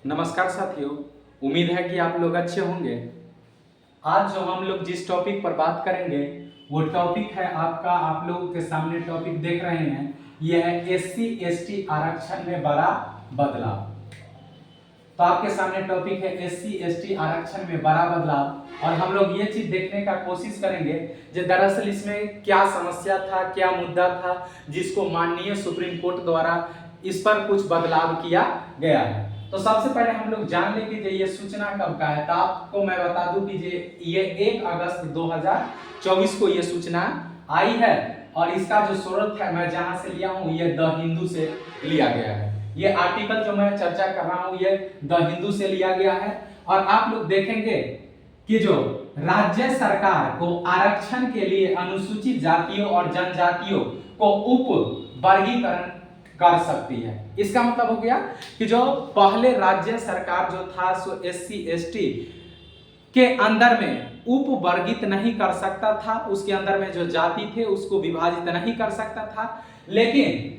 नमस्कार साथियों, उम्मीद है कि आप लोग अच्छे होंगे। आज जो हम लोग जिस टॉपिक पर बात करेंगे वो टॉपिक है आपका, आप लोगों के सामने टॉपिक देख रहे हैं, यह है एससी एसटी आरक्षण में बड़ा बदलाव। तो आपके सामने टॉपिक है एससी एसटी आरक्षण में बड़ा बदलाव, और हम लोग ये चीज देखने का कोशिश करेंगे जो दरअसल इसमें क्या समस्या था, क्या मुद्दा था जिसको माननीय सुप्रीम कोर्ट द्वारा इस पर कुछ बदलाव किया गया है। तो सबसे पहले हम लोग जान लें कि ये सूचना कब का है। तो आपको मैं बता दूं कि ये 1 अगस्त 2024 को ये सूचना आई है, और इसका जो स्रोत है मैं जहां से लिया हूं ये द हिंदू से लिया गया है। ये आर्टिकल जो मैं चर्चा कर रहा हूं ये द हिंदू से लिया गया है। और आप लोग देखेंगे कि जो राज्य सरकार को आरक्षण के लिए अनुसूचित जातियों और जनजातियों को उप वर्गीकरण कर सकती है। इसका मतलब हो गया कि जो पहले राज्य सरकार जो था सो एससी एसटी के अंदर में उप वर्गित नहीं कर सकता था, उसके अंदर में जो जाति थे उसको विभाजित नहीं कर सकता था। लेकिन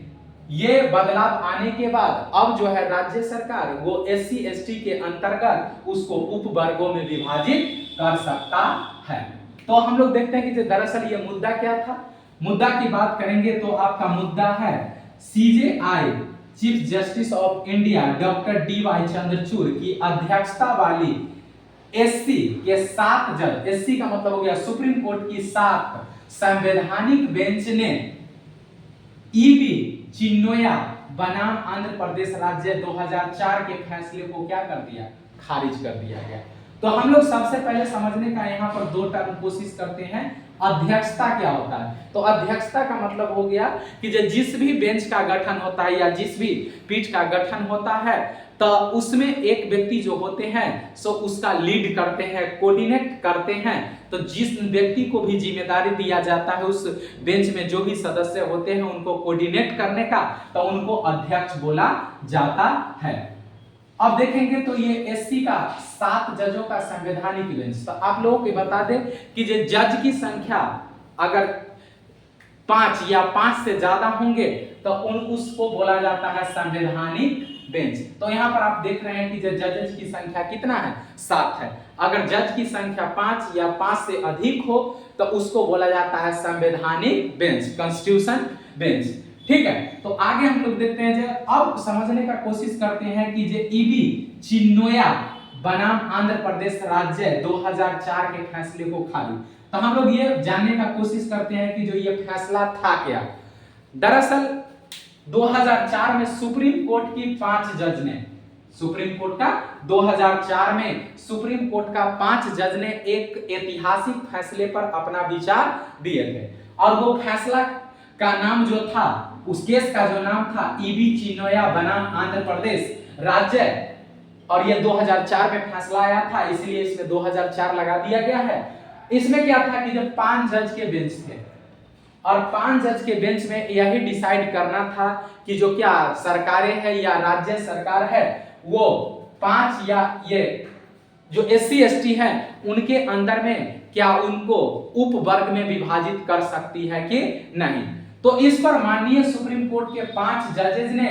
ये बदलाव आने के बाद अब जो है राज्य सरकार वो एससी एसटी के अंतर्गत उसको उप वर्गों में विभाजित कर सकता है। तो हम लोग देखते हैं कि दरअसल ये मुद्दा क्या था। मुद्दा की बात करेंगे तो आपका मुद्दा है CJI chief justice of India doctor D.Y.. Chandrachud की अध्यक्षता वाली एससी के 7 जज, एससी का मतलब हो गया सुप्रीम कोर्ट की 7 संवैधानिक बेंच ने ईबी चिन्नोया बनाम आंध्र प्रदेश राज्य 2004 के फैसले को क्या कर दिया, खारिज कर दिया गया। तो हम लोग सबसे पहले समझने का यहाँ पर 2 टर्म कोशिश करते हैं। अध्यक्षता क्या होता है? तो अध्यक्षता का मतलब हो गया कि जिस भी बेंच का गठन होता है या जिस भी पीठ का गठन होता है तो उसमें एक व्यक्ति जो होते हैं सो उसका लीड करते हैं, कोऑर्डिनेट करते हैं। तो जिस व्यक्ति को भी जिम्मेदारी दिया जाता है उस बेंच में जो भी सदस्य होते हैं उनको कोऑर्डिनेट करने का, तो उनको अध्यक्ष बोला जाता है। अब देखेंगे तो ये एससी का 7 जजों का संवैधानिक बेंच। तो आप लोगों को बता दें कि जो जज की संख्या अगर 5 या 5 से ज्यादा होंगे तो उसको बोला जाता है संवैधानिक बेंच। तो यहाँ पर आप देख रहे हैं कि जजेस की संख्या कितना है, 7 है। अगर जज की संख्या 5 या 5 से अधिक हो तो उसको बोला जाता है संवैधानिक बेंच, कॉन्स्टिट्यूशन बेंच। ठीक है, तो आगे हम लोग देखते हैं। अब समझने का कोशिश करते हैं कि जो ईबी चिन्नोया बनाम आंध्र प्रदेश राज्य 2004 के फैसले को खारिज। तो हम लोग ये जानने का कोशिश करते हैं कि जो ये फैसला था क्या। दरअसल 2004 में सुप्रीम कोर्ट की 5 जज ने, सुप्रीम कोर्ट का 2004 में सुप्रीम कोर्ट का 5 जज ने एक ऐतिहासिक फैसले पर अपना विचार दिए थे, और वो फैसला का नाम जो था, उस केस का जो नाम था ईबी चिन्नोया बनाम आंध्र प्रदेश राज्य, और ये 2004 में फैसला आया था इसलिए इसमें 2004 लगा दिया गया है। इसमें क्या था कि जब 5 जज के बेंच थे और 5 जज के बेंच में यही डिसाइड करना था कि जो क्या सरकारें हैं या राज्य सरकार है वो 5 या ये जो एससी एसटी है उनके अंदर में क्या उनको उप वर्ग में विभाजित कर सकती है कि नहीं। तो इस पर माननीय सुप्रीम कोर्ट के 5 जजेस ने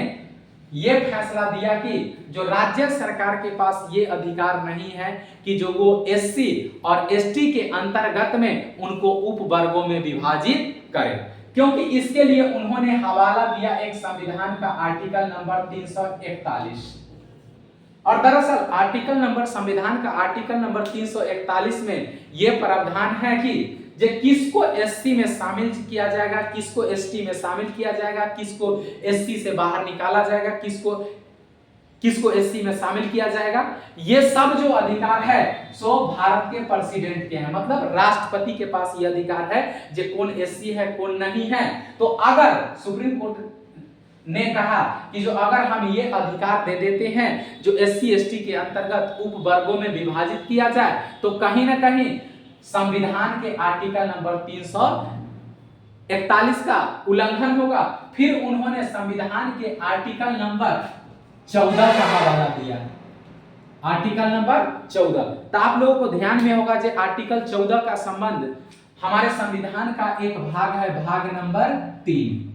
यह फैसला दिया कि जो राज्य सरकार के पास ये अधिकार नहीं है कि जो वो एससी और एसटी के अंतर्गत में उनको उप वर्गों में विभाजित करे, क्योंकि इसके लिए उन्होंने हवाला दिया एक संविधान का आर्टिकल नंबर 341। और दरअसल आर्टिकल नंबर, संविधान का आर्टिकल नंबर 341 में यह प्रावधान है कि जे किसको एससी में शामिल किया जाएगा, किसको एसटी में शामिल किया जाएगा, किसको एससी से बाहर निकाला जाएगा, किसको एससी में शामिल किया जाएगा, ये सब जो अधिकार है सो भारत के प्रेसिडेंट के हैं। मतलब राष्ट्रपति के पास ये अधिकार है जे कौन एससी है कौन नहीं है। तो अगर सुप्रीम कोर्ट ने कहा कि जो अगर हम ये अधिकार दे देते हैं जो एससी एसटी के अंतर्गत उप वर्गों में विभाजित किया जाए तो कहीं ना कहीं संविधान के आर्टिकल नंबर 341 का उल्लंघन होगा। फिर उन्होंने संविधान के आर्टिकल नंबर 14 का हवाला दिया, आर्टिकल नंबर 14। तो आप लोगों को ध्यान में होगा जो आर्टिकल 14 का संबंध हमारे संविधान का एक भाग है, भाग नंबर 3।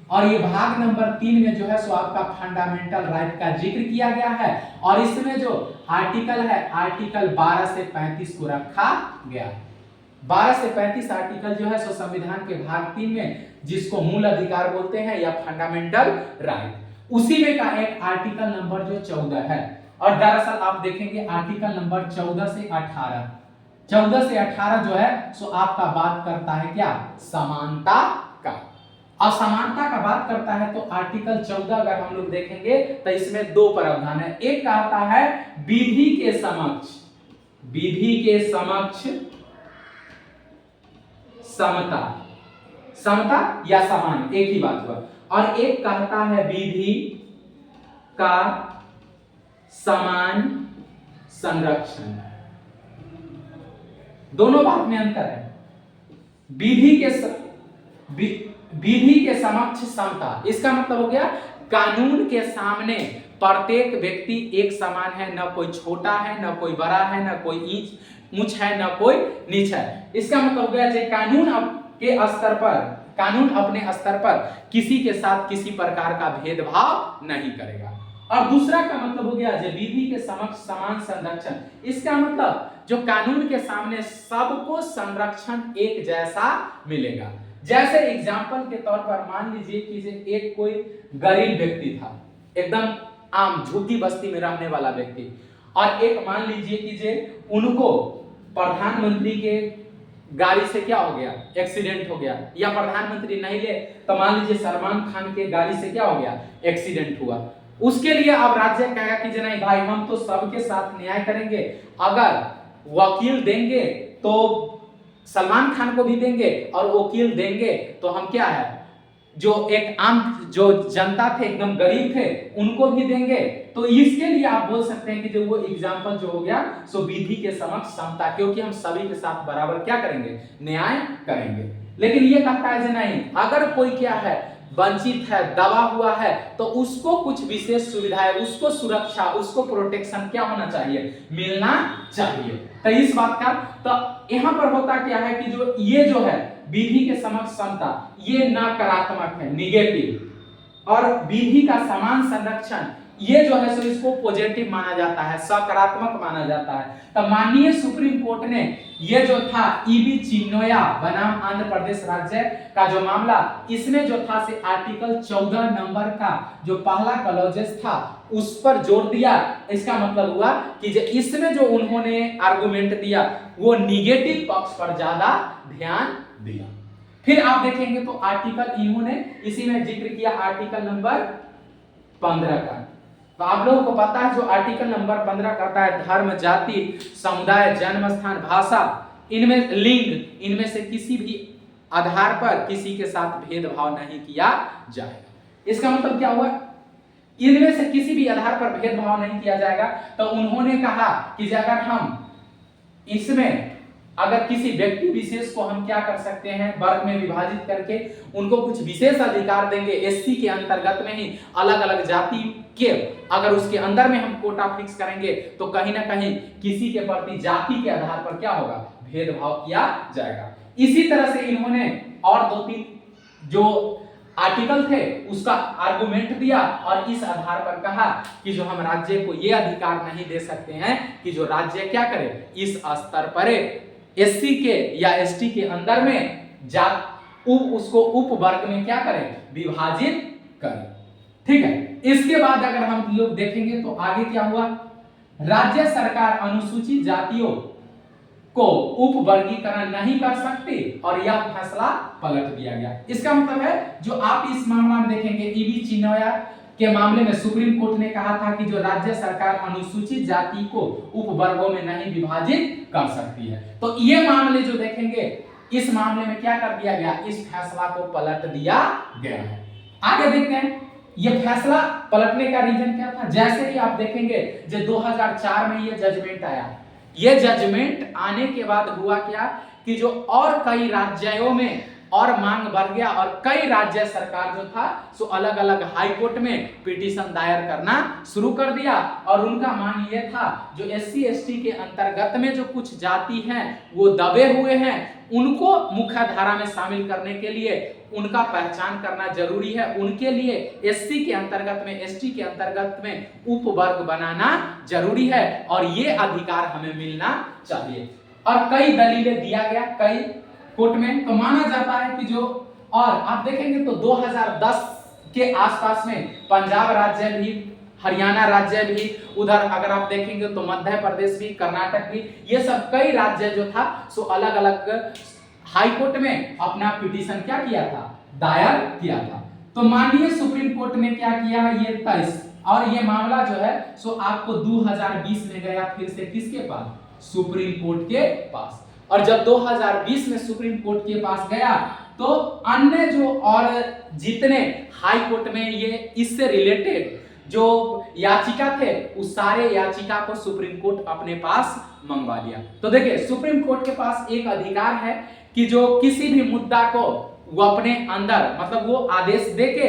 और ये भाग नंबर 3 में जो है सो आपका फंडामेंटल राइट का जिक्र किया गया है और इसमें जो आर्टिकल है आर्टिकल 12 से 35 को रखा गया। 12 से 35 आर्टिकल जो है सो संविधान के भाग 3 में जिसको मूल अधिकार बोलते हैं या फंडामेंटल राइट, उसी में का एक आर्टिकल नंबर जो 14 है। और दरअसल आप देखेंगे आर्टिकल नंबर 14 से 18 जो है सो आपका बात करता है क्या, समानता का। अब समानता का बात करता है तो आर्टिकल 14 अगर हम लोग देखेंगे तो इसमें दो प्रावधान है। एक कहता है विधि के समक्ष समता, समता या समान एक ही बात हुआ, और एक कहता है विधि का समान संरक्षण। दोनों बात में अंतर है। विधि के समक्ष समता, इसका मतलब हो गया कानून के सामने प्रत्येक व्यक्ति एक समान है, न कोई छोटा है, न कोई बड़ा है, न कोई ऊंच है, न कोई नीच है। इसका मतलब हो गया कि कानून अपने स्तर पर किसी के साथ किसी प्रकार का भेदभाव नहीं करेगा। और दूसरा का मतलब हो गया जो विधि के समक्ष समान संरक्षण, इसका मतलब जो कानून के सामने सबको संरक्षण एक जैसा मिलेगा। जैसे एग्जाम्पल के तौर पर मान लीजिए कि एक कोई गरीब व्यक्ति था, एकदम आम झुग्गी बस्ती में रहने वाला व्यक्ति, और एक मान लीजिए कि जे उनको प्रधानमंत्री के गाड़ी से क्या हो गया, एक्सीडेंट हो गया, या प्रधानमंत्री नहीं ले तो मान लीजिए सलमान खान के गाड़ी से क्या हो गया, एक्सीडेंट हुआ। उसके लिए अब राज्य कहेगा कि नहीं भाई हम तो सबके साथ न्याय करेंगे, अगर वकील देंगे तो सलमान खान को भी देंगे और वकील देंगे तो हम क्या है जो एक आम जो जनता थे एकदम गरीब थे उनको भी देंगे। तो इसके लिए आप बोल सकते हैं कि जो वो एग्जाम्पल जो हो गया सो विधि के समक्ष समता, क्योंकि हम सभी के साथ बराबर क्या करेंगे, न्याय करेंगे। लेकिन ये कहता है कि नहीं, अगर कोई क्या है वंचित है, दबा हुआ है, तो उसको कुछ विशेष सुविधाएं, उसको सुरक्षा, उसको प्रोटेक्शन क्या होना चाहिए, मिलना चाहिए। तो इस बात का तो यहाँ पर होता क्या है कि जो ये जो है विधि के समक्ष समता ये नकारात्मक है, निगेटिव, और विधि का समान संरक्षण ये जो है सो इसको पॉजिटिव माना जाता है, सकारात्मक माना जाता है। तो माननीय सुप्रीम कोर्ट ने ये जो था ईबी चिन्नोया बनाम आंध्र प्रदेश राज्य का जो मामला, इसमें जो था से आर्टिकल 14 नंबर का जो पहला क्लॉजेस था उस पर जोर दिया। इसका मतलब हुआ कि जो इसमें जो उन्होंने आर्गुमेंट दिया वो निगेटिव पक्ष पर ज्यादा ध्यान दिया। फिर आप देखेंगे तो आर्टिकल इन्होंने इसी में जिक्र किया आर्टिकल नंबर 15 का। तो आप लोगों को पता है जो आर्टिकल नंबर 15 कहता है धर्म, जाति, समुदाय, जन्म स्थान, भाषा, इनमें लिंग, इनमें से किसी भी आधार पर किसी के साथ भेदभाव नहीं किया जाएगा। इसका मतलब क्या हुआ, इनमें से किसी भी आधार पर भेदभाव नहीं किया जाएगा। तो उन्होंने कहा कि अगर हम इसमें अगर किसी व्यक्ति विशेष को हम क्या कर सकते हैं, वर्ग में विभाजित करके उनको कुछ विशेष अधिकार देंगे। एससी के अंतर्गत में ही अलग अलग जाति के अगर उसके अंदर में हम कोटा फिक्स करेंगे तो कहीं ना कहीं किसी के प्रति जाति के आधार पर क्या होगा, भेदभाव किया जाएगा। इसी तरह से इन्होंने और दो तीन जो आर्टिकल थे उसका आर्गुमेंट दिया और इस आधार पर कहा कि जो हम राज्य को ये अधिकार नहीं दे सकते हैं कि जो राज्य क्या करे, इस स्तर पर एससी के या एसटी के अंदर में उसको उप वर्ग में क्या करें, विभाजित करें। ठीक है, इसके बाद अगर हम लोग देखेंगे तो आगे क्या हुआ, राज्य सरकार अनुसूचित जातियों को उप वर्गीकरण नहीं कर सकती और यह फैसला पलट दिया गया। इसका मतलब है जो आप इस मामला में देखेंगे ईबी चिन्नोया के मामले में सुप्रीम कोर्ट ने कहा था कि जो राज्य सरकार अनुसूचित जाति को उप वर्गों में नहीं विभाजित कर सकती है। तो ये मामले जो देखेंगे इस मामले में क्या कर दिया गया, इस फैसला को पलट दिया गया है। आगे देखते हैं ये फैसला पलटने का रीजन क्या था। जैसे ही आप देखेंगे जो 2004 में ये जजमेंट आया, ये जजमेंट आने के बाद हुआ क्या कि जो और कई राज्यों में और मांग बढ़ गया और कई राज्य सरकार जो था सो अलग अलग हाई कोर्ट में पिटीशन दायर करना शुरू कर दिया। और उनका मांग ये था जो एससी एसटी के अंतर्गत में जो कुछ जाति हैं वो दबे हुए हैं, उनको मुख्य धारा में शामिल करने के लिए उनका पहचान करना जरूरी है। उनके लिए एससी के अंतर्गत में, एसटी के अंतर्गत में उपवर्ग बनाना जरूरी है और ये अधिकार हमें मिलना चाहिए। और कई दलीलें दिया गया कई कोर्ट में, तो माना जाता है कि जो, और आप देखेंगे तो 2010 के आसपास में पंजाब राज्य भी, हरियाणा राज्य भी, उधर अगर आप देखेंगे तो मध्य प्रदेश भी, कर्नाटक भी, ये सब कई राज्य जो था सो अलग अलग हाई कोर्ट में अपना पिटीशन क्या किया था, दायर किया था। तो माननीय सुप्रीम कोर्ट ने क्या किया, ये 23 और ये मामला जो है सो आपको 2020 में गया फिर से किसके पास, सुप्रीम कोर्ट के पास। और जब 2020 में सुप्रीम कोर्ट के पास गया तो अन्य जो और जितने हाई कोर्ट में ये इससे रिलेटेड जो याचिका थे उस सारे याचिका को सुप्रीम कोर्ट अपने पास मंगवा लिया। तो देखिए सुप्रीम कोर्ट के पास एक अधिकार है कि जो किसी भी मुद्दा को वो अपने अंदर, मतलब वो आदेश देके,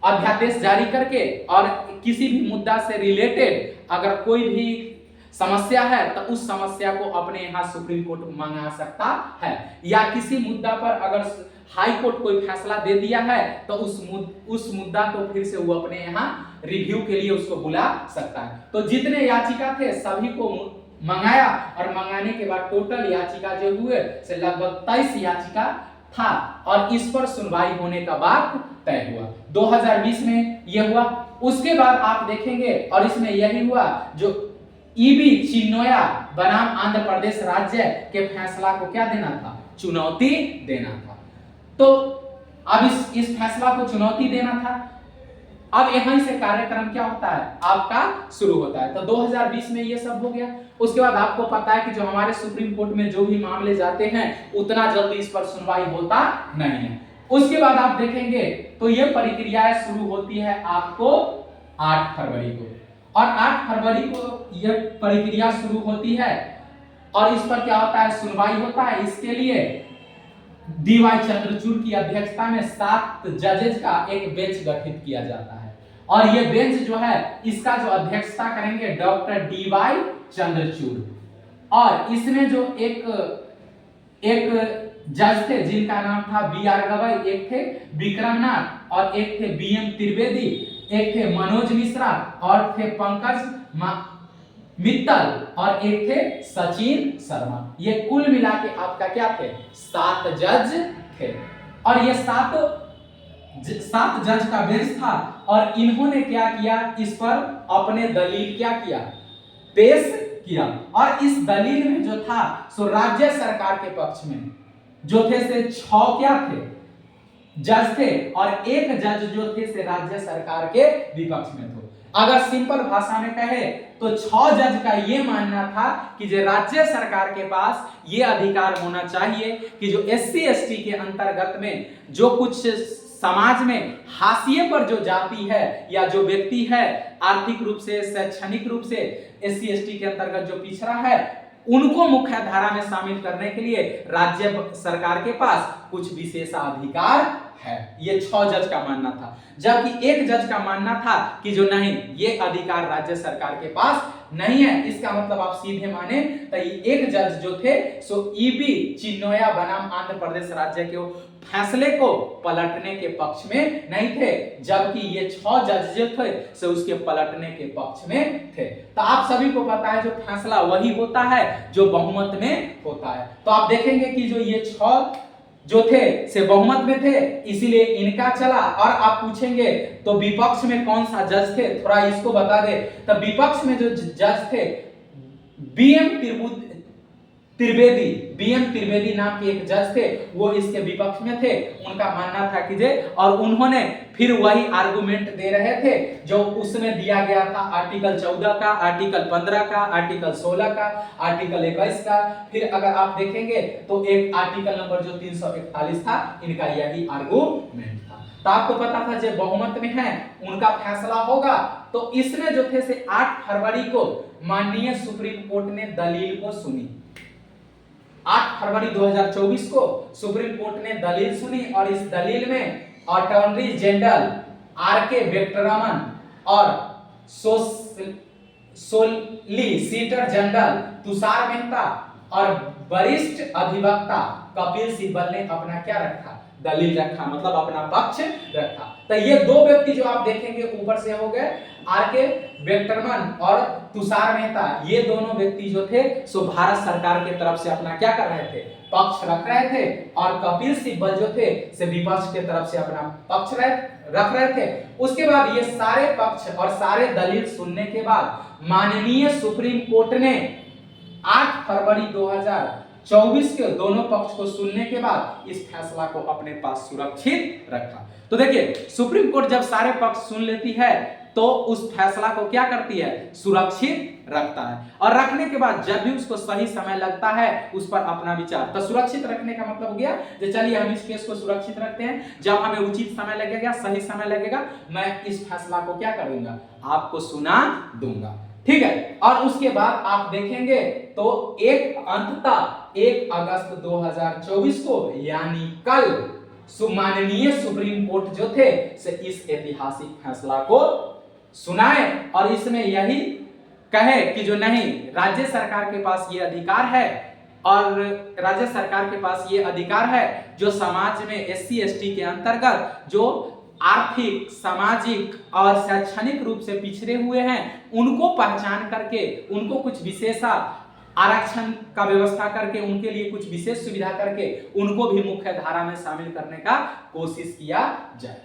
अध्यादेश जारी करके, और किसी भी मुद्दा से रिलेटेड अगर कोई भी समस्या है तो उस समस्या को अपने यहाँ सुप्रीम कोर्ट मंगा सकता है, या किसी मुद्दा पर अगर हाई कोर्ट कोई फैसला दे दिया है तो उस मुद्दा को फिर से वो अपने यहाँ रिव्यू के लिए उसको बुला सकता है। तो जितने याचिका थे सभी को मंगाया और मंगाने के बाद टोटल याचिका जो हुए से लगभग 23 याचिका था और इस पर सुनवाई होने का बात तय हुआ। 2020 में यह हुआ। उसके बाद आप देखेंगे और इसमें यही हुआ जो ईबी चिन्नोया बनाम आंध्र प्रदेश राज्य के फैसला को क्या देना था, चुनौती देना था। तो अब इस फैसला को चुनौती देना था। अब यहीं से कार्यक्रम क्या होता है, आपका शुरू होता है। तो 2020 में ये सब हो गया। उसके बाद आपको पता है कि जो हमारे सुप्रीम कोर्ट में जो भी मामले जाते हैं उतना जल्दी इस पर सुनवाई होता नहीं है। उसके बाद आप देखेंगे तो ये प्रक्रिया शुरू होती है आपको 8 फरवरी को, और 8 फरवरी को यह प्रक्रिया शुरू होती है और इस पर क्या होता है, सुनवाई होता है। इसके लिए डीवाई चंद्रचूड़ की अध्यक्षता में 7 जजेज का एक बेंच गठित किया जाता है और ये बेंच जो है इसका जो अध्यक्षता करेंगे डॉक्टर डीवाई चंद्रचूड़। और इसमें जो एक जज थे जिनका नाम था बी.आर. गवई, एक थे विक्रमनाथ और एक थे बी.एम. त्रिवेदी, एक थे मनोज मिश्रा और थे पंकज मित्तल और एक थे सचिन शर्मा। ये कुल मिला के आपका क्या थे, 7 जज थे। और ये 7 जज का बेंच था और इन्होंने क्या किया, इस पर अपने दलील क्या किया, पेश किया। और इस दलील में जो था सो राज्य सरकार के पक्ष में जो थे से 6 क्या थे, जज थे और एक जज जो थे से राज्य सरकार के विपक्ष में थे। अगर सिंपल भाषा में कहे तो 6 जज का ये मानना था कि जो राज्य सरकार के पास ये अधिकार होना चाहिए कि जो एससी एसटी के अंतर्गत में जो कुछ समाज में हाशिए पर जो जाति है या जो व्यक्ति है आर्थिक रूप से, शैक्षणिक रूप से एससी एसटी के अंतर्गत जो पिछड़ा है, उनको मुख्य धारा में शामिल करने के लिए राज्य सरकार के पास कुछ विशेषाधिकार है। ये 6 जज का मानना था, जबकि एक जज का मानना था कि जो नहीं, ये अधिकार राज्य सरकार के पास नहीं है। इसका मतलब आप सीधे माने तो एक जज जो थे सो ईबी चिन्नोया बनाम आंध्र प्रदेश राज्य के फैसले को पलटने के पक्ष में नहीं थे, जबकि ये 6 जज जो थे सो उसके पलटने के पक्ष में थे। तो आप सभी को पता है जो फैसला वही होता है जो बहुमत में होता है। तो आप देखेंगे कि जो ये 6 जो थे से बहुमत में थे, इसीलिए इनका चला। और आप पूछेंगे तो विपक्ष में कौन सा जज थे, थोड़ा इसको बता दे। तो विपक्ष में जो जज थे बीएम त्रिवेदी नाम के एक जज थे, वो इसके विपक्ष में थे। उनका मानना था कि जे, और उन्होंने फिर वही आर्गुमेंट दे रहे थे जो उसमें दिया गया था आर्टिकल 14 का, आर्टिकल 15 का, आर्टिकल 16 का, आर्टिकल 21 का। फिर अगर आप देखेंगे तो एक आर्टिकल नंबर जो 341 था, इनका यही आर्गुमेंट था। तो आपको पता था जो बहुमत में है उनका फैसला होगा। तो इसमें जो थे से 8 फरवरी को माननीय सुप्रीम कोर्ट ने दलील को सुनी। 8 फरवरी 2024 को सुप्रीम कोर्ट ने दलील सुनी और इस दलील में अटॉर्नी जनरल आर.के. वेंकटरमन और सोलिसिटर जनरल तुषार मेहता और वरिष्ठ अधिवक्ता कपिल सिब्बल ने अपना क्या रखा, दलील रखा, मतलब अपना पक्ष रखा। तो ये दो व्यक्ति जो आप देखेंगे ऊपर से हो गए आर.के. वेक्टरमैन और तुषार मेहता, ये दोनों व्यक्ति जो थे सो भारत सरकार की तरफ से अपना क्या कर रहे थे, पक्ष रख रहे थे, और कपिल सिब्बल जो थे से विपक्ष की तरफ से अपना पक्ष रख रहे थे। उसके बाद ये सारे पक्ष और सारे दलील सुनने के बाद माननीय सुप्रीम कोर्ट ने 8 फरवरी 2024 के दोनों पक्ष को सुनने के बाद इस फैसला को अपने पास सुरक्षित रखा। तो देखिए सुप्रीम कोर्ट जब सारे पक्ष सुन लेती है तो उस फैसला को क्या करती है, सुरक्षित रखता है, और रखने के बाद जब भी उसको सही समय लगता है उस पर अपना विचार, तो सुरक्षित रखने का मतलब हो गया कि चलिए हम इस केस को सुरक्षित रखते हैं, जब हमें उचित समय लगेगा, सही समय लगेगा, मैं इस फैसला को क्या करूंगा, आपको सुना दूंगा। ठीक है, और उसके बाद आप देखेंगे तो अंततः 1 अगस्त 2024 को यानी कल माननीय सुप्रीम कोर्ट जो थे से इस ऐतिहासिक फैसला को सुनाए, और इसमें यही कहे कि जो नहीं, राज्य सरकार के पास ये अधिकार है, और राज्य सरकार के पास ये अधिकार है जो समाज में SC ST के अंतर्गत जो आर्थिक, सामाजिक और शैक्षणिक रूप से पिछड़े हुए हैं उनको पहचान करके उनको कुछ विशेष आरक्षण का व्यवस्था करके उनके लिए कुछ विशेष सुविधा करके उनको भी मुख्य धारा में शामिल करने का कोशिश किया जाए।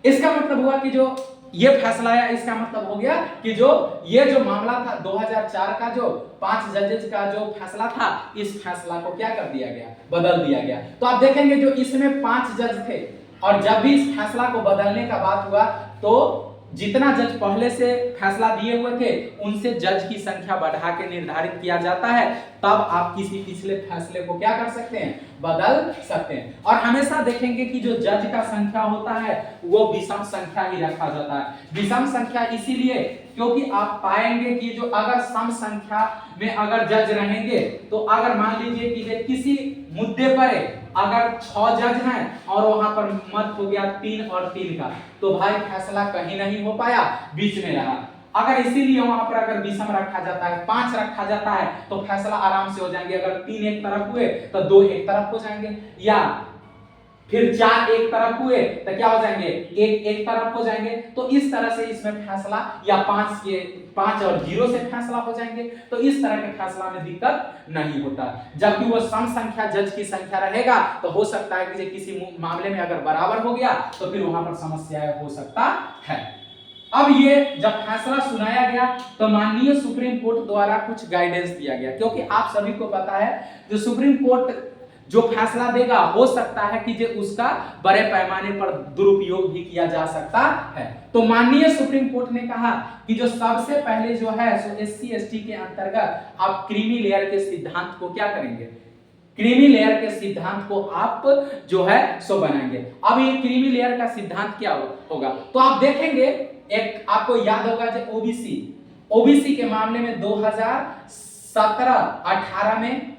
इसका मतलब हुआ कि जो ये फैसला आया, इसका मतलब हो गया कि जो ये जो मामला था 2004 का जो 5 जजेस का जो फैसला था, इस फैसला को क्या कर दिया गया, बदल दिया गया। तो आप देखेंगे जो इसमें 5 जज थे, और जब भी इस फैसला को बदलने का बात हुआ तो जितना जज पहले से फैसला दिए हुए थे उनसे जज की संख्या बढ़ा के निर्धारित किया जाता है, तब आप किसी पिछले फैसले को क्या कर सकते हैं, बदल सकते हैं। और हमेशा देखेंगे कि जो जज का संख्या होता है वो विषम संख्या ही रखा जाता है। विषम संख्या इसीलिए क्योंकि आप पाएंगे कि जो अगर सम संख्या में अगर जज रहेंगे तो अगर मान लीजिए कि किसी मुद्दे पर अगर 6 जज हैं और वहां पर मत हो गया 3 और 3 का, तो भाई फैसला कहीं नहीं हो पाया, बीच में रहा। अगर इसीलिए वहां पर अगर विषम रखा जाता है, 5 रखा जाता है, तो फैसला आराम से हो जाएंगे। अगर 3 एक तरफ हुए तो 2 एक तरफ हो जाएंगे, या फिर 4 एक तरफ हुए तो क्या हो जाएंगे, 1 एक तरफ हो जाएंगे। तो इस तरह से इसमें फैसला, या 5 और 0 से फैसला हो जाएंगे। तो इस तरह के फैसला में दिक्कत नहीं होता। जबकि वो सम संख्या जज की संख्या रहेगा तो हो सकता है कि किसी मामले में अगर बराबर हो गया तो फिर वहां पर समस्या हो सकता है। अब ये जब फैसला सुनाया गया तो माननीय सुप्रीम कोर्ट द्वारा कुछ गाइडेंस दिया गया, क्योंकि आप सभी को पता है जो सुप्रीम कोर्ट जो फैसला देगा हो सकता है कि जो उसका बड़े पैमाने पर दुरुपयोग भी किया जा सकता है। तो माननीय सुप्रीम कोर्ट ने कहा कि जो सबसे पहले जो है सो SC ST के अंतर्गत आप क्रीमी लेयर के सिद्धांत को क्या करेंगे, क्रीमी लेयर के सिद्धांत को आप जो है सो बनाएंगे। अब ये क्रीमी लेयर का सिद्धांत क्या होगा, तो आप देखेंगे एक आपको याद होगा जो ओबीसी के मामले में 2017-18 में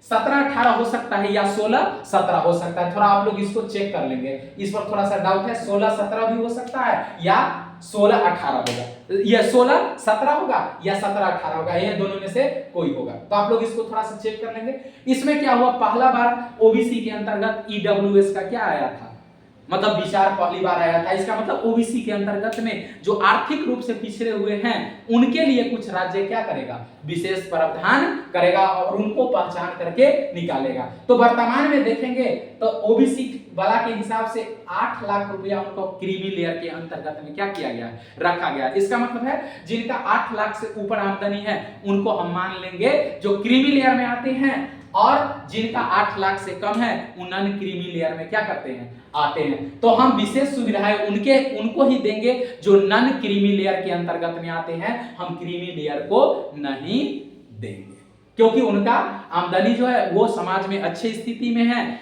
17-18 हो सकता है या 16-17 हो सकता है, थोड़ा आप लोग इसको चेक कर लेंगे, इस पर थोड़ा सा डाउट है। 16-17 भी हो सकता है या 16-18 होगा, या 16-17 होगा या 17-18 होगा, ये दोनों में से कोई होगा। तो आप लोग इसको थोड़ा सा चेक कर लेंगे। इसमें क्या हुआ, पहला बार ओबीसी के अंतर्गत EWS का क्या आया था, मतलब विचार पहली बार आया था। इसका मतलब ओबीसी के अंतर्गत में जो आर्थिक रूप से पिछड़े हुए हैं उनके लिए कुछ राज्य क्या करेगा, विशेष प्रावधान करेगा और उनको पहचान करके निकालेगा। तो वर्तमान में देखेंगे तो ओबीसी वाला के हिसाब से 8 लाख रुपया उनको क्रीमी लेयर के अंतर्गत में क्या किया गया, रखा गया। इसका मतलब है जिनका 8 लाख से ऊपर आमदनी है उनको हम मान लेंगे जो क्रीमी लेयर में आते हैं, और जिनका 8 लाख से कम है उन नॉन क्रीमी लेयर में क्या करते हैं, आते हैं। तो हम विशेष सुविधाएं उनको ही देंगे जो नॉन क्रीमी लेयर के अंतर्गत में आते हैं, हम क्रीमी लेयर को नहीं देंगे, क्योंकि उनका आमदनी जो है वो समाज में अच्छी स्थिति में है।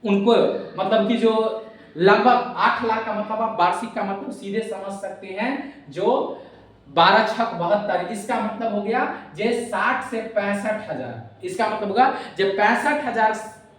उनको मतलब कि जो लगभग 8 लाख का मतलब आप वार्षिक का मतलब सीधे समझ सकते हैं, जो 12×6=72, इसका मतलब हो गया जे 60 से 65 हजार, इसका मतलब होगा जब 65 हजार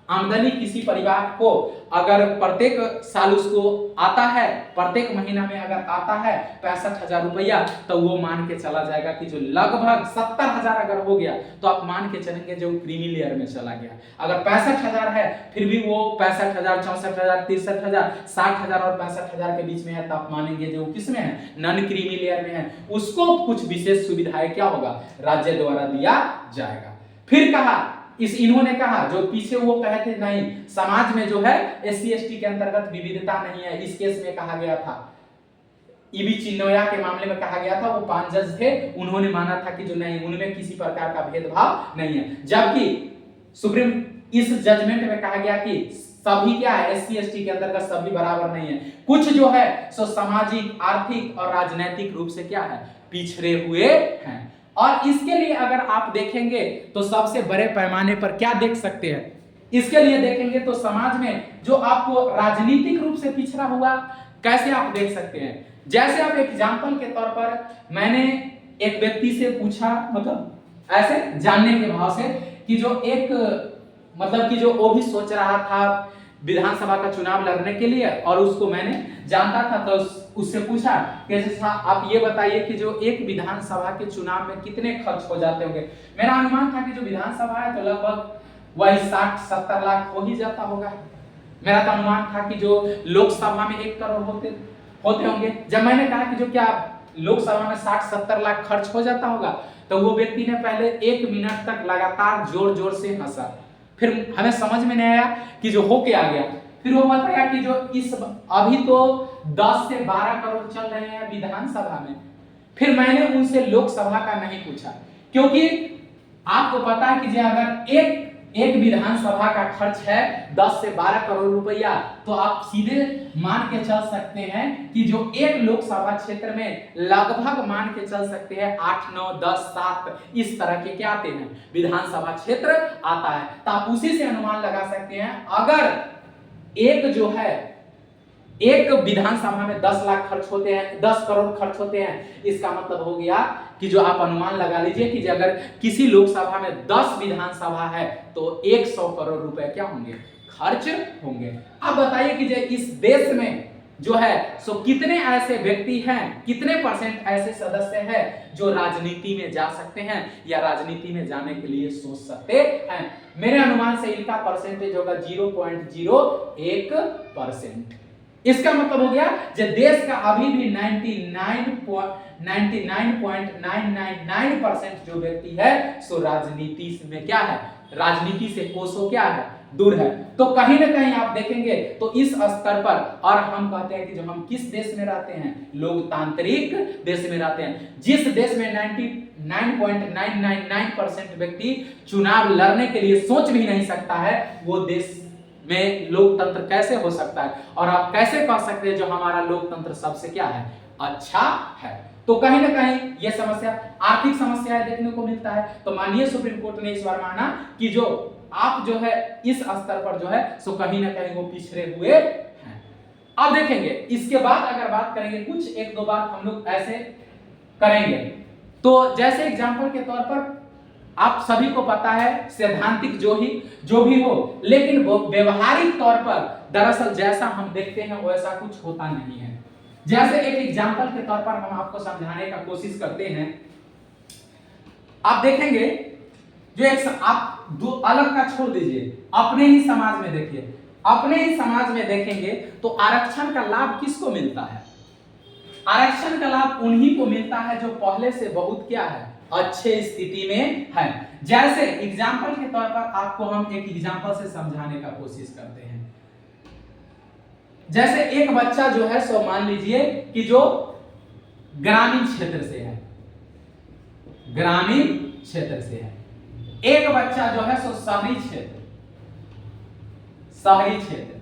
आमदनी किसी परिवार को अगर प्रत्येक साल उसको आता है, प्रत्येक महीना में अगर आता है 65,000 रुपया, तो वो मान के चला जाएगा कि जो लगभग 70,000 अगर हो गया तो आप मान के चलेंगे जो क्रीमी लेयर में चला गया। अगर 65,000 है फिर भी वो 65,000, 64,000, 63,000, 60,000 और 65,000 के बीच में है, तो आप मानेंगे जो किस में है, नॉन क्रीमी लेयर में है, उसको कुछ विशेष सुविधाएं क्या होगा, राज्य द्वारा दिया जाएगा। फिर कहा इन्होंने कहा जो पीछे वो कहे थे नहीं समाज में जो है एससी एसटी के अंतर्गत विविधता नहीं है, इस केस में कहा गया था, ईबी चिन्नोया के मामले में कहा गया था, वो 5 जज थे, उन्होंने माना था कि जो नहीं उनमें किसी प्रकार का भेदभाव नहीं है, जबकि सुप्रीम इस जजमेंट में कहा गया कि सभी क्या है, एससी एसटी के अंतर्गत सभी बराबर नहीं है, कुछ जो है सो सामाजिक, आर्थिक और राजनीतिक रूप से क्या है, पिछड़े हुए हैं। और इसके लिए अगर आप देखेंगे तो सबसे बड़े पैमाने पर क्या देख सकते हैं, इसके लिए देखेंगे तो समाज में जो आपको राजनीतिक रूप से पिछड़ा हुआ कैसे आप देख सकते हैं। जैसे आप एग्जांपल के तौर पर मैंने एक व्यक्ति से पूछा, मतलब ऐसे जानने के भाव से कि जो एक मतलब कि जो वो भी सोच रहा था विधानसभा का चुनाव लड़ने के लिए, और उसको मैंने जानता था, तो उससे पूछा कि जैसा आप ये बताइए कि जो एक विधानसभा के चुनाव में कितने खर्च हो जाते होंगे। मेरा अनुमान था कि जो विधानसभा है तो लगभग वही 60-70 लाख हो ही जाता होगा। मेरा तो अनुमान था कि जो लोकसभा में 1 करोड़ होते होंगे। जब मैंने कहा कि जो क्या लोकसभा में 60-70 लाख खर्च हो जाता होगा, तो वो व्यक्ति ने पहले 1 मिनट तक लगातार जोर जोर से हंसा, फिर हमें समझ में नहीं आया कि जो हो के आ गया, फिर वो बताया कि जो इस अभी तो 10 से 12 करोड़ चल रहे हैं विधानसभा में। फिर मैंने उनसे लोकसभा का नहीं पूछा, क्योंकि आपको पता है कि जो अगर एक विधानसभा का खर्च है 10 से 12 करोड़ रुपया, तो आप सीधे मान के चल सकते हैं कि जो एक लोकसभा क्षेत्र में लगभग मान के चल सकते हैं 8, 9, 10, 7 इस तरह के क्या आते हैं, विधानसभा क्षेत्र आता है। तो आप उसी से अनुमान लगा सकते हैं, अगर एक जो है एक विधानसभा में 10 लाख खर्च होते हैं, 10 करोड़ खर्च होते हैं, इसका मतलब हो गया कि जो आप अनुमान लगा लीजिए कि अगर किसी लोकसभा में 10 विधानसभा है तो 100 करोड़ रुपए क्या होंगे, खर्च होंगे। अब बताइए कि जो इस देश में जो है सो कितने ऐसे व्यक्ति हैं, कितने परसेंट ऐसे सदस्य हैं जो राजनीति में जा सकते हैं या राजनीति में जाने के लिए सोच सकते हैं। मेरे अनुमान से इनका परसेंटेज होगा 0.01%। इसका मतलब हो गया जो देश का अभी भी 99.999% जो व्यक्ति है सो राजनीति में क्या है, राजनीति से कोसों क्या है, दूर है। तो कहीं ना कहीं आप देखेंगे तो इस स्तर पर, और हम कहते हैं कि जो हम किस देश में रहते हैं, लोकतांत्रिक देश में रहते हैं। जिस देश में 99.999% व्यक्ति चुनाव लड़ने के लिए सोच भी नहीं सकता है, वो देश में लोकतंत्र कैसे हो सकता है, और आप कैसे कह सकते हैं जो हमारा लोकतंत्र सबसे क्या है, अच्छा है। तो कहीं ना कहीं यह समस्या, आर्थिक समस्याएं देखने को मिलता है। तो माननीय सुप्रीम कोर्ट ने इस बार माना कि जो आप जो है इस स्तर पर जो है सो कहीं ना कहीं वो पिछड़े हुए हैं। अब देखेंगे इसके बाद अगर बात करेंगे, कुछ 1-2 बात हम लोग ऐसे करेंगे। तो जैसे एग्जांपल के तौर पर आप सभी को पता है सैद्धांतिक जो भी हो, लेकिन वो व्यवहारिक तौर पर दरअसल जैसा हम देखते हैं वैसा कुछ होता नहीं है। जैसे एक एग्जांपल के तौर पर हम आपको समझाने का कोशिश करते हैं। आप देखेंगे जो एक आप दो अलग का छोड़ दीजिए, अपने ही समाज में देखिए, अपने ही समाज में देखेंगे तो आरक्षण का लाभ किसको मिलता है, आरक्षण का लाभ उन्हीं को मिलता है जो पहले से बहुत क्या है, अच्छे स्थिति में है। जैसे एग्जाम्पल के तौर पर आपको हम एक एग्जाम्पल से समझाने का कोशिश करते हैं। जैसे एक बच्चा जो है सो मान लीजिए कि जो ग्रामीण क्षेत्र से है, ग्रामीण क्षेत्र से है, एक बच्चा जो है सो शहरी क्षेत्र,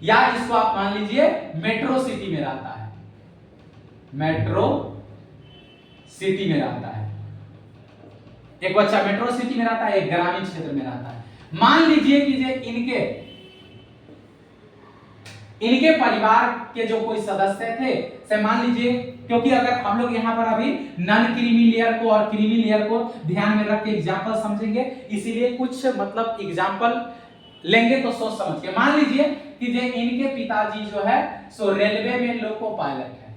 या इसको आप मान लीजिए मेट्रो सिटी में रहता है, मेट्रो सिटी में रहता है। एक बच्चा मेट्रो सिटी में रहता है, एक ग्रामीण क्षेत्र में रहता है। मान लीजिए कि इनके परिवार के जो कोई सदस्य थे, से मान लीजिए, क्योंकि अगर हम लोग यहाँ पर अभी नॉन क्रीमी लेयर को और क्रीमी लेयर को ध्यान में रख के एग्जाम्पल समझेंगे, इसीलिए कुछ मतलब एग्जाम्पल लेंगे तो सोच समझ के। मान लीजिए कि जे इनके पिताजी जो है सो रेलवे में लोको पायलट है,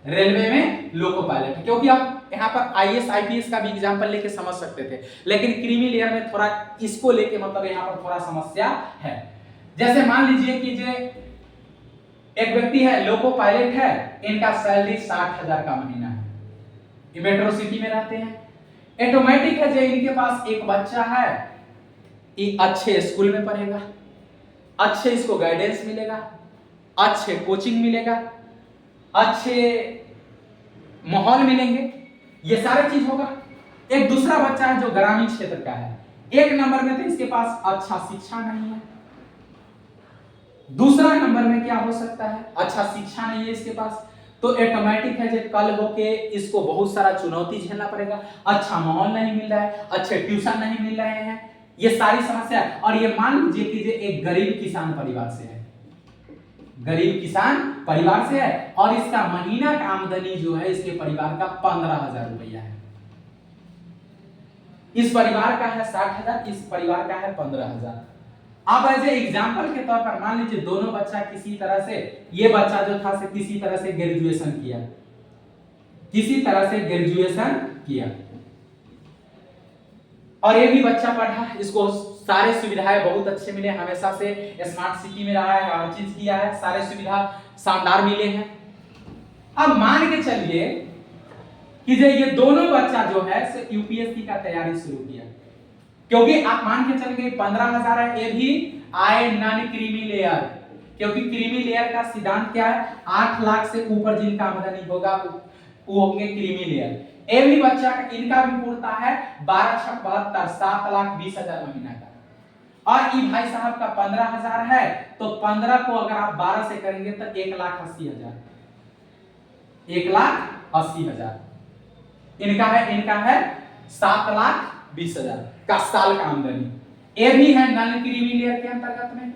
रेलवे में लोको पायलट है, क्योंकि आप यहाँ पर आईएएस आईपीएस का भी एग्जांपल लेके समझ सकते थे, लेकिन क्रीमी लेयर में थोड़ा इसको लेके मतलब यहाँ पर थोड़ा समस्या है। जैसे मान लीजिए कि जे एक व्यक्ति है लोको पायलट है, इनका सैलरी 60,000 का महीना है, ये मेट्रो सिटी में रहते हैं। ऑटोमेटिक है जो इनके पास एक बच्चा है, ये अच्छे स्कूल में पढ़ेगा, अच्छे इसको गाइडेंस मिलेगा, अच्छे कोचिंग मिलेगा, अच्छे माहौल मिलेंगे, ये सारे चीज होगा। एक दूसरा बच्चा है जो ग्रामीण क्षेत्र का है, एक नंबर में तो इसके पास अच्छा शिक्षा नहीं है, दूसरा नंबर में क्या हो सकता है, अच्छा शिक्षा नहीं है इसके पास, तो ऑटोमेटिक है जो कल होके इसको बहुत सारा चुनौती झेलना पड़ेगा, अच्छा माहौल नहीं मिल रहा है, अच्छे ट्यूशन नहीं मिल रहे हैं, ये सारी समस्या है। और ये मान लीजिए कि ये एक गरीब किसान परिवार से है, गरीब किसान परिवार से है, और इसका महीना का आमदनी जो है इसके परिवार का 15,000 रुपया है। इस परिवार का है 60,000, इस परिवार का है 15,000। अब एज एग्जाम्पल के तौर पर मान लीजिए दोनों बच्चा किसी तरह से, ये बच्चा जो था से किसी तरह से ग्रेजुएशन किया, किसी तरह से ग्रेजुएशन किया, और ये भी बच्चा पढ़ा, इसको सारे सुविधाएं बहुत अच्छे मिले, हमेशा से स्मार्ट सिटी में रहा है, हर चीज किया है, सारे सुविधा शानदार मिले हैं। अब मान के चलिए कि जो ये दोनों बच्चा जो है से यूपीएससी का तैयारी शुरू किया, क्योंकि आप मान के चल गए 15,000 है, ये भी आए नॉन क्रीमी लेयर, क्योंकि क्रीमी लेयर का सिद्धांत क्या है, 8 लाख से ऊपर जिनका आमदनी होगा वो होंगे क्रीमी लेयर। ये भी बच्चा इनका भी पूर्ता है 12/6 = 7,20,000 महीना का, और ई भाई साहब का 15,000 है, तो 15 को अगर आप 12 से करेंगे तो 1,80,000, 1,80,000 इनका है 7,20,000 का साल का आमदनी। ए भी है नॉन क्रीमी लेयर के अंतर्गत में,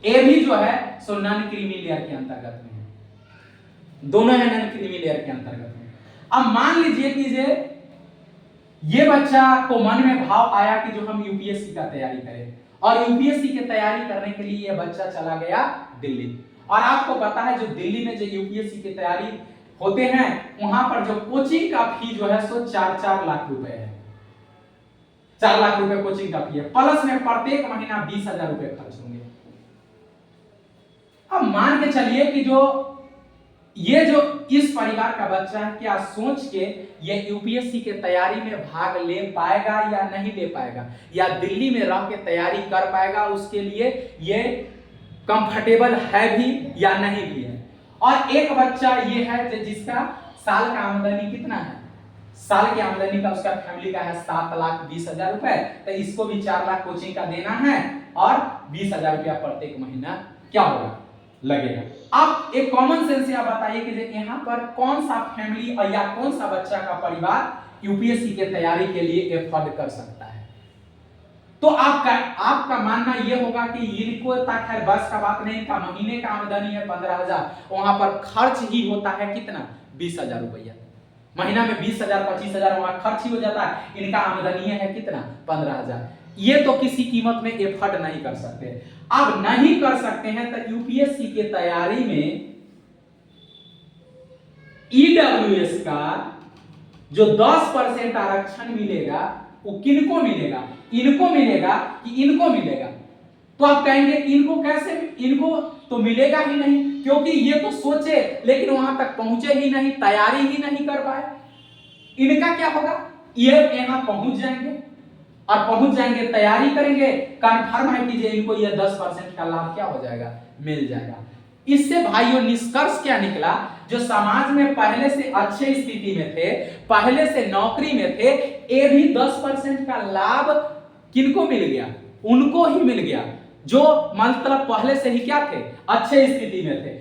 ए भी जो है सो नॉन क्रीमी लेयर के अंतर्गत में है, दोनों है नॉन क्रीमी लेयर के अंतर्गत में। अब मान लीजिए कि ये बच्चा को मन में भाव आया कि जो हम यूपीएससी का तैयारी करें, और यूपीएससी की तैयारी करने के लिए ये बच्चा चला गया दिल्ली। और आपको पता है जो दिल्ली में जो यूपीएससी की तैयारी होते हैं, वहां पर जो कोचिंग का फी जो है सो 4-4 लाख रुपए है, 4 लाख रुपए कोचिंग का फी है, प्लस में प्रत्येक महीना 20,000 रुपए खर्च होंगे। अब मान के चलिए कि ये जो इस परिवार का बच्चा है, क्या सोच के ये यूपीएससी के तैयारी में भाग ले पाएगा या नहीं ले पाएगा, या दिल्ली में रह के तैयारी कर पाएगा, उसके लिए ये कंफर्टेबल है भी या नहीं भी है। और एक बच्चा ये है जिसका साल का आमदनी कितना है, साल की आमदनी का उसका फैमिली का है 7,20,000 रुपए, तो इसको भी 4 लाख कोचिंग का देना है, और 20,000 रुपया प्रत्येक महीना क्या होगा, लगेगा। आप एक कॉमन सेंस से आप बताइए कि यहाँ पर कौन सा फैमिली या कौन सा बच्चा का परिवार यूपीएससी के तैयारी के लिए एफर्ड कर सकता है। तो आपका मानना यह होगा कि इनको तक है, बस का बात नहीं, इनका महीने का आमदनी है 15,000, वहां पर खर्च ही होता है कितना, 20,000 रुपया महीना में, 20,000 25,000 वहां खर्च ही हो जाता है, इनका आमदनी है कितना, 15,000। ये तो किसी कीमत में एफर्ट नहीं कर सकते। अब नहीं कर सकते हैं तो यूपीएससी के तैयारी में ईडब्ल्यूएस का जो 10% आरक्षण मिलेगा वो किनको मिलेगा, इनको मिलेगा कि इनको मिलेगा। तो आप कहेंगे इनको कैसे, इनको तो मिलेगा ही नहीं, क्योंकि ये तो सोचे लेकिन वहां तक पहुंचे ही नहीं, तैयारी ही नहीं कर पाए। इनका क्या होगा, ये यहां पहुंच जाएंगे, और पहुंच जाएंगे, तैयारी करेंगे, कन्फर्म है कि इनको ये 10% का लाभ क्या हो जाएगा, मिल जाएगा। इससे भाइयों निष्कर्ष क्या निकला, जो समाज में पहले से अच्छे स्थिति में थे, पहले से नौकरी में थे, ये भी 10% का लाभ किनको मिल गया, उनको ही मिल गया जो मतलब पहले से ही क्या थे, अच्छे स्थिति में थे।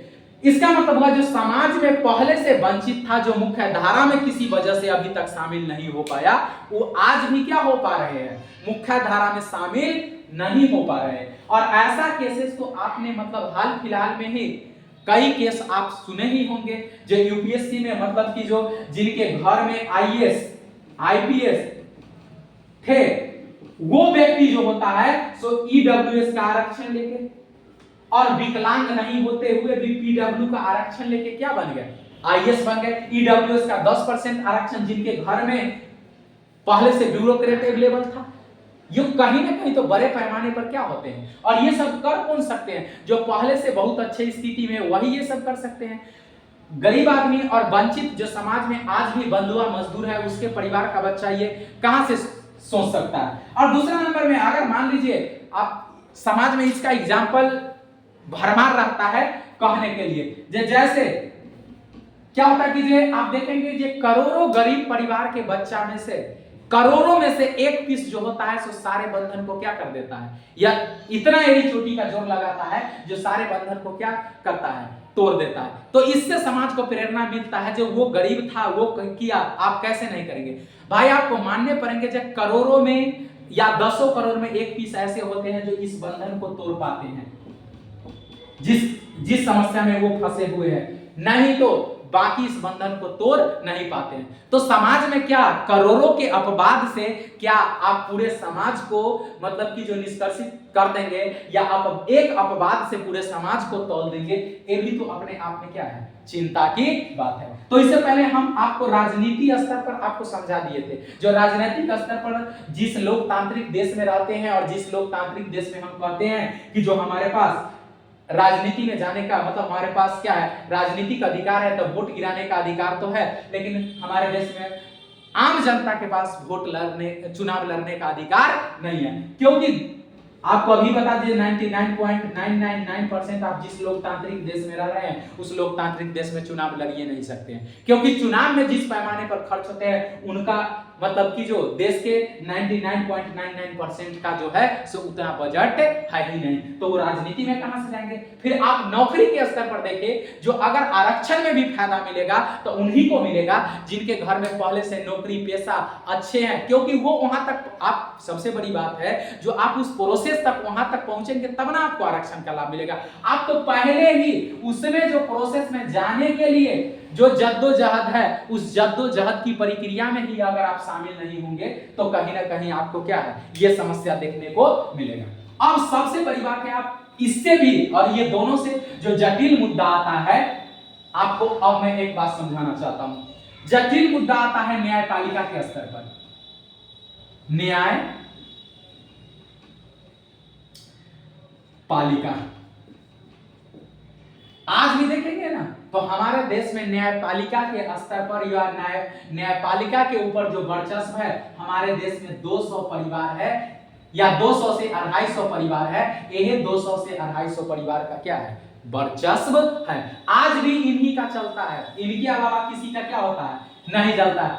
इसका मतलब हुआ जो समाज में पहले से वंचित था, जो मुख्य धारा में किसी वजह से अभी तक शामिल नहीं हो पाया, वो आज भी क्या हो पा रहे हैं, मुख्य धारा में शामिल नहीं हो पा रहे हैं। और ऐसा केसेस तो आपने मतलब हाल फिलहाल में ही कई केस आप सुने ही होंगे, जो यूपीएससी में मतलब कि जो जिनके घर में आईएएस आईपीएस थे, वो व्यक्ति जो होता है सो ईडब्ल्यूएस का आरक्षण लेके, और विकलांग नहीं होते हुए भी पीडब्ल्यू का आरक्षण लेके क्या बन गए, आईएएस बन गए। ईडब्ल्यूएस का 10% आरक्षण जिनके घर में पहले से ब्यूरोक्रेट अवेलेबल था, ये कहीं ना कहीं तो बड़े पैमाने पर क्या होते हैं, और ये सब कर कौन सकते हैं, जो पहले से बहुत अच्छे स्थिति में वही ये सब कर सकते हैं। गरीब आदमी और वंचित जो समाज में आज भी बंधुआ मजदूर है, उसके परिवार का बच्चा ये कहां से सोच सकता है। और दूसरा नंबर में अगर मान लीजिए आप समाज में इसका एग्जाम्पल भरमार रहता है कहने के लिए, जैसे क्या होता है कि आप देखेंगे जे करोड़ों गरीब परिवार के बच्चा में से करोड़ों में से एक पीस जो होता है सो सारे बंधन को क्या कर देता है, या इतना एड़ी चोटी का जोर लगाता है जो सारे बंधन को क्या करता है, तोड़ देता है। तो इससे समाज को प्रेरणा मिलता है, जो वो गरीब था वो किया, आप कैसे नहीं करेंगे भाई। आपको मानने पड़ेंगे जब करोड़ों में या 10 करोड़ में एक पीस ऐसे होते हैं जो इस बंधन को तोड़ पाते हैं, जिस समस्या में वो फंसे हुए हैं, नहीं तो बाकी इस बंधन को तोड़ नहीं पाते हैं। तो समाज में क्या करोड़ों के अपवाद से क्या आप पूरे समाज को मतलब कि जो निष्कर्षित कर देंगे, या आप एक अपवाद से पूरे समाज को तोड़ देंगे, ये भी तो अपने आप में क्या है, चिंता की बात है। तो इससे पहले हम आपको राजनीति स्तर पर आपको समझा दिए थे, जो राजनीतिक स्तर पर जिस लोकतांत्रिक देश में रहते हैं और जिस लोकतांत्रिक देश में हम कहते हैं कि जो हमारे पास राजनीति में जाने का मतलब हमारे पास क्या है, राजनीतिक अधिकार है, तो वोट गिराने का अधिकार तो है, लेकिन हमारे देश में आम जनता के पास चुनाव लड़ने का अधिकार नहीं है। क्योंकि आपको अभी बता दिए 99.999% आप जिस लोकतांत्रिक देश में रह रहे हैं उस लोकतांत्रिक देश में चुनाव लड़िए नहीं सकते हैं, क्योंकि चुनाव में जिस पैमाने पर खर्च होते हैं उनका मतलब कि जो देश के 99.99% का जो है सो उतना बजट है ही नहीं, तो वो राजनीति में कहां से जाएंगे। फिर आप नौकरी के स्तर पर देखें, जो अगर आरक्षण में भी फायदा मिलेगा तो उन्हीं को मिलेगा जिनके घर में पहले से नौकरी पेशा अच्छे हैं, क्योंकि वो वहां तक, आप सबसे बड़ी बात है जो आप उस प्रोसेस तक वहां तक पहुंचेंगे तब ना आपको आरक्षण का लाभ मिलेगा। आप तो पहले ही उसमें जो प्रोसेस में जाने के लिए जो जद्दोजहद है, उस जद्दोजहद की प्रक्रिया में ही अगर आप शामिल नहीं होंगे तो कहीं ना कहीं आपको क्या है, ये समस्या देखने को मिलेगा। अब सबसे बड़ी बात है, आप इससे भी और ये दोनों से जो जटिल मुद्दा आता है, आपको अब मैं एक बात समझाना चाहता हूं। जटिल मुद्दा आता है न्यायपालिका के स्तर पर। न्यायपालिका आज भी देखेंगे ना, तो हमारे देश में न्यायपालिका के स्तर पर या न्यायपालिका के ऊपर जो वर्चस्व है, हमारे देश में 200 परिवार है या 200 से 250 परिवार है। यह 200 से 250 परिवार का क्या है, वर्चस्व है। आज भी इन्हीं का चलता है, इनके अलावा किसी का क्या होता है, नहीं चलता है।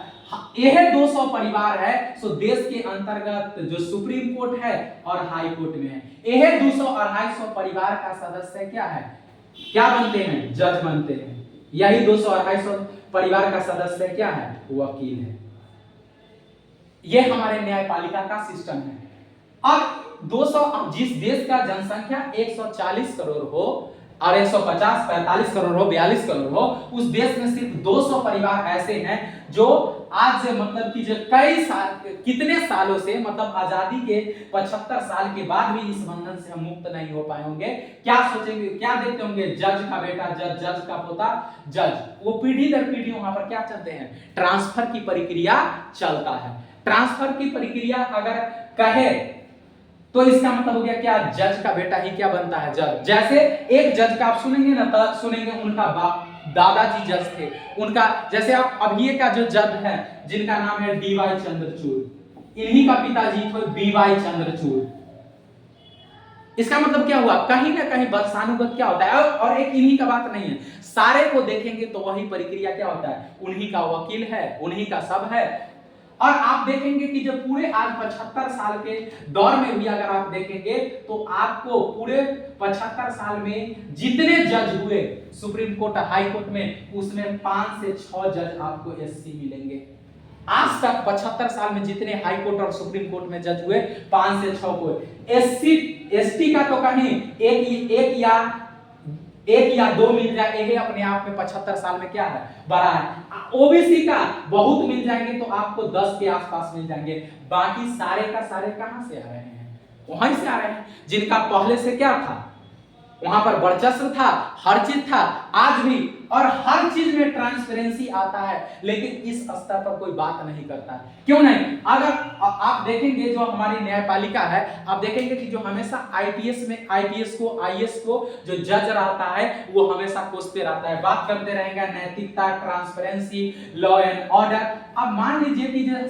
यह 200 परिवार है सो देश के अंतर्गत जो सुप्रीम कोर्ट है और हाई कोर्ट में है, यह 200-250 परिवार का सदस्य क्या है, क्या बनते हैं, जज बनते हैं। यही 200-250 परिवार का सदस्य क्या है, वकील है। यह हमारे न्यायपालिका का सिस्टम है। अब 200, जिस देश का जनसंख्या 140 करोड़ हो और 150, 45 करोड़ हो, 42 करोड़ हो, उस देश में सिर्फ 200 परिवार ऐसे हैं जो आज से मतलब कि जो कई साल, कितने सालों से, मतलब आजादी के 75 साल के बाद भी इस बंधन से हम मुक्त नहीं हो पाए होंगे। क्या सोचेंगे, क्या देखते होंगे, जज का बेटा जज, जज का पोता जज, वो पीढ़ी दर पीढ़ी वहां पर क्या चलते हैं, ट्रांसफर की प्रक्रिया चलता है। ट्रांसफर की प्रक्रिया अगर कहे तो इसका मतलब हो गया क्या, जज का बेटा ही क्या बनता है, जज। जैसे एक जज का आप सुनेंगे ना, तो सुनेंगे उनका बाप दादाजी जज थे, उनका, जैसे आप अभी का जो जज है जिनका नाम है डीवाई चंद्रचूड़, इन्हीं का पिताजी थे बीवाई चंद्रचूड़। इसका मतलब क्या हुआ, कहीं ना कहीं वंशानुगत क्या होता है, और एक इन्हीं का बात नहीं है, सारे को देखेंगे तो वही प्रक्रिया क्या होता है, उन्हीं का वकील है, उन्हीं का सब है। और आप देखेंगे कि जो पूरे आज 75 साल के दौर में भी अगर आप देखेंगे तो आपको पूरे 75 साल में जितने जज हुए सुप्रीम कोर्ट हाई कोर्ट में, उसमें 5 से 6 जज आपको एससी मिलेंगे। आज तक 75 साल में जितने हाई कोर्ट और सुप्रीम कोर्ट में जज हुए 5 से 6 को एससी एसटी का तो कहीं एक या 1 या 2 मिल जाए, यही अपने आप में 75 साल में क्या है, बड़ा है। ओबीसी का बहुत मिल जाएंगे तो आपको 10 के आसपास मिल जाएंगे, बाकी सारे का सारे कहां से आ रहे हैं, वहीं से आ रहे हैं जिनका पहले से क्या था, वहां पर वर्चस्व था, हर चीज था, आज भी, और हर चीज में ट्रांसपेरेंसी आता है, लेकिन इस स्तर पर कोई बात नहीं करता है। क्यों नहीं? अगर आप देखेंगे जो हमारी न्यायपालिका है, आप देखेंगे कि जो हमेशा आईपीएस को आईएएस को जो जज रहता है वो हमेशा कोसते रहता है, बात करते रहेगा नैतिकता, ट्रांसपेरेंसी, लॉ एंड ऑर्डर। अब मान लीजिए कि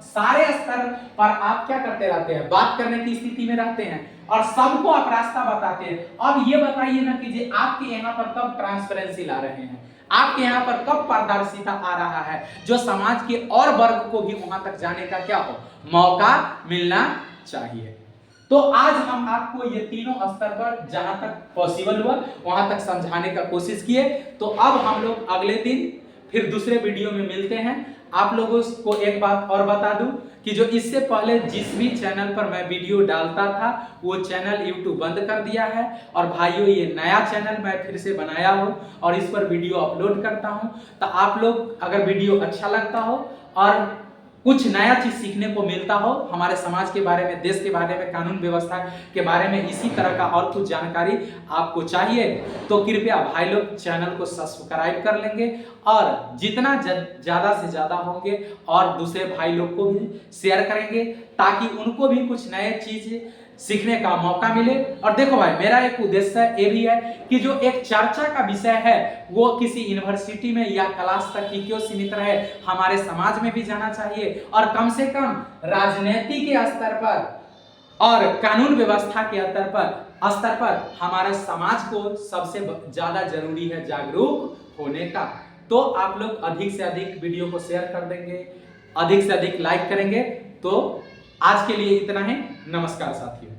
सारे स्तर पर आप क्या करते रहते हैं, बात करने की स्थिति में रहते हैं और सबको आप रास्ता बताते हैं। अब ये बताइए ना कि आपके यहाँ पर कब ट्रांसपेरेंसी ला रहे हैं, आपके यहाँ पर कब पारदर्शिता आ रहा है, जो समाज के और वर्ग को भी वहां तक जाने का क्या हो, मौका मिलना चाहिए। तो आज हम आपको ये तीनों स्तर पर जहां तक पॉसिबल हुआ वहां तक समझाने का कोशिश किए। तो अब हम लोग अगले दिन फिर दूसरे वीडियो में मिलते हैं। आप लोगों को एक बात और बता दूं कि जो इससे पहले जिस भी चैनल पर मैं वीडियो डालता था वो चैनल YouTube बंद कर दिया है, और भाइयों ये नया चैनल मैं फिर से बनाया हूं और इस पर वीडियो अपलोड करता हूं। तो आप लोग अगर वीडियो अच्छा लगता हो और कुछ नया चीज सीखने को मिलता हो, हमारे समाज के बारे में, देश के बारे में, कानून व्यवस्था के बारे में, इसी तरह का और कुछ जानकारी आपको चाहिए, तो कृपया भाई लोग चैनल को सब्सक्राइब कर लेंगे, और जितना ज्यादा से ज्यादा होंगे और दूसरे भाई लोग को भी शेयर करेंगे, ताकि उनको भी कुछ नए चीज सीखने का मौका मिले। और देखो भाई, मेरा एक उद्देश्य ये भी है कि जो एक चर्चा का विषय है वो किसी यूनिवर्सिटी में या क्लास तक ही क्यों सीमित रहे, हमारे समाज में भी जाना चाहिए, और कम से कम राजनीति के स्तर पर और कानून व्यवस्था के स्तर पर हमारे समाज को सबसे ज्यादा जरूरी है जागरूक होने का। तो आप लोग अधिक से अधिक वीडियो को शेयर कर देंगे, अधिक से अधिक लाइक करेंगे। तो आज के लिए इतना ही। नमस्कार साथियों।